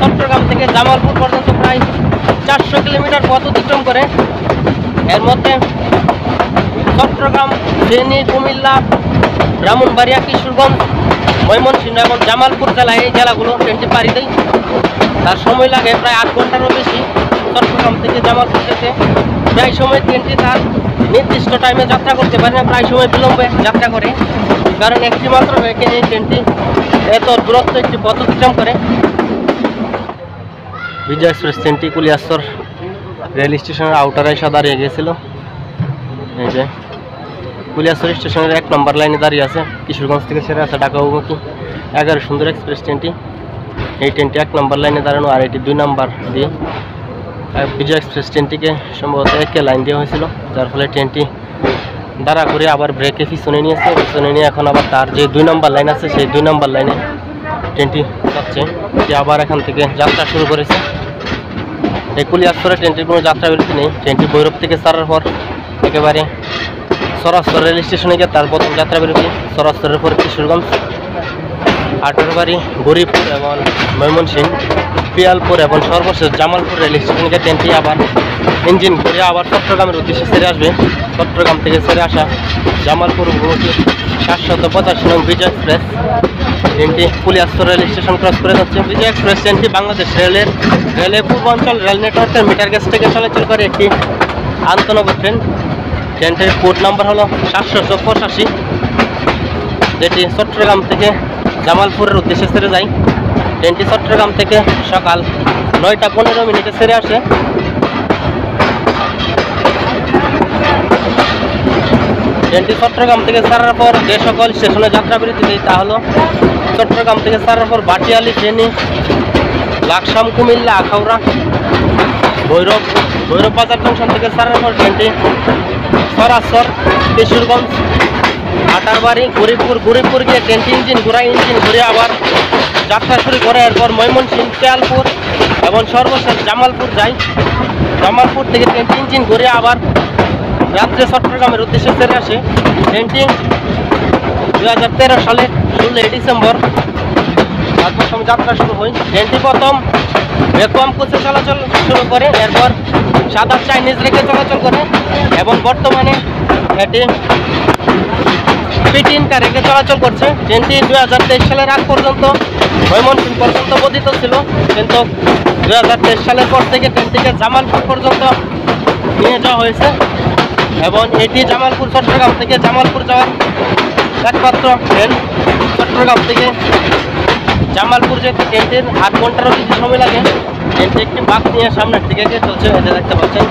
চট্টগ্রাম থেকে জামালপুর পর্যন্ত প্রায় 400 কিলোমিটার পথ অতিক্রম করে। এর মধ্যে চট্টগ্রাম, ফেনী, কুমিল্লা, ব্রাহ্মণবাড়িয়া, কিশোরগঞ্জ, ময়মনসিংহ এবং জামালপুর জেলা, এই জেলাগুলো ট্রেনটি পাড়ি দেয়। তার সময় লাগে প্রায় 8 ঘন্টারও বেশি চট্টগ্রাম থেকে জামালপুর যেতে। প্রায় সময় ট্রেনটি তার নির্দিষ্ট টাইমে যাত্রা করতে পারে না, প্রায় সময় বিলম্বে যাত্রা করে, কারণ একটি মাত্র ভেহিকেল এই ট্রেনটি এত দূরত্ব একটি পথ অতিক্রম করে। বিজয় এক্সপ্রেস ট্রেনটি কুলিয়াচর রেল স্টেশনের আউটারে এসে দাঁড়িয়ে গিয়েছিল। এই যে কুলিয়াচর স্টেশনের 1 নম্বর লাইনে দাঁড়িয়ে আছে, কিশোরগঞ্জ থেকে ছেড়ে আছে ঢাকা অভিমুখী 11 সুন্দর এক্সপ্রেস ট্রেনটি। এই ট্রেনটি 1 নম্বর লাইনে দাঁড়ানো, আর এটি 2 নম্বর দিয়ে। বিজয় এক্সপ্রেস ট্রেনটিকে সম্ভবত একে লাইন দেওয়া হয়েছিল, যার ফলে ট্রেনটি দাঁড়া করে আবার ব্রেকে পিছনে নিয়েছে। পিছনে নিয়ে এখন আবার তার যে 2 নম্বর লাইন আছে সেই 2 নম্বর লাইনে ট্রেনটি যাচ্ছে। এটি আবার এখান থেকে যাত্রা শুরু করেছে। এই কুলিয়াচরে ট্রেনটির কোনো যাত্রা বিরতি নেই। ট্রেনটি ভৈরব থেকে ছাড়ার পর একেবারে সরাসর রেল স্টেশনে গিয়ে তার প্রথম যাত্রা বিরতি। সরাসরের পর কিশোরগঞ্জ, আটোরবাড়ি, গরিবপুর এবং ময়মনসিংহ, পিয়ালপুর এবং সর্বশেষ জামালপুর রেল স্টেশনকে ট্রেনটি আবার ইঞ্জিন ঘুরে আবার চট্টগ্রামের উদ্দেশ্যে ছেড়ে আসবে। চট্টগ্রাম থেকে ছেড়ে আসা জামালপুর অভিমুখী 785 নং বিজয় এক্সপ্রেস ট্রেনটি কুলিয়াচর রেল স্টেশন ক্রস করে যাচ্ছে। বিজয় এক্সপ্রেস ট্রেনটি বাংলাদেশ রেলের পূর্বাঞ্চল রেল নেটওয়ার্কের মিটার গেজ থেকে চলাচল করে একটি আন্তনগর ট্রেন। ট্রেনটির কোড নাম্বার হলো 785, যেটি চট্টগ্রাম থেকে জামালপুরের উদ্দেশ্যে ছেড়ে যায়। ট্রেনটি চট্টগ্রাম থেকে সকাল 9টা 15 মিনিটে ছেড়ে আসে। ট্রেনটি চট্টগ্রাম থেকে ছাড়ার পর যে সকল স্টেশনে যাত্রা বিরতি দেয় তা হলো চট্টগ্রাম থেকে ছাড়ার পর ভাটিয়ালি, ফেনী, লাকসাম, কুমিল্লা, আখাউড়া, ভৈরব বাজার জংশন থেকে ছাড়ার পর ট্রেনটি সরাসর কিশোরগঞ্জ, আটারবাড়ি, গরিবপুর গিয়ে ট্রেনটি ইঞ্জিন ঘুরে আবার যাত্রা শুরু করে। এরপর ময়মনসিংহ, পিয়ালপুর এবং সর্বশেষ জামালপুর যায়। জামালপুর থেকে ট্রেনটি ইঞ্জিন ঘুরে আবার রাত্রে চট্টগ্রামের উদ্দেশ্যে ছেড়ে আসে। ট্রেনটি 2013 সালের 16 ডিসেম্বর তারপর সময় যাত্রা শুরু হয়। ট্রেনটি প্রথম ভ্যাকুয়াম কোচে চলাচল শুরু করে, এরপর সাদা চাইনিজ রেখে চলাচল করে এবং বর্তমানে এটি পিটিনটা রেখে চলাচল করছে। ট্রেনটি 2023 সালের আগ পর্যন্ত ময়মনসিংহ পর্যন্ত বর্ধিত ছিল, কিন্তু 2023 সালের পর থেকে ট্রেনটিকে জামালপুর পর্যন্ত নিয়ে যাওয়া হয়েছে এবং এটি চট্টগ্রাম থেকে জামালপুর যাওয়ার একমাত্র ট্রেন। চট্টগ্রাম থেকে জামালপুর যেতে ট্রেনটির 8 ঘন্টারও বেশি সময় লাগে। ট্রেনটি একটি বাঁক নিয়ে সামনের দিকে চলছে, এটা দেখতে পাচ্ছেন।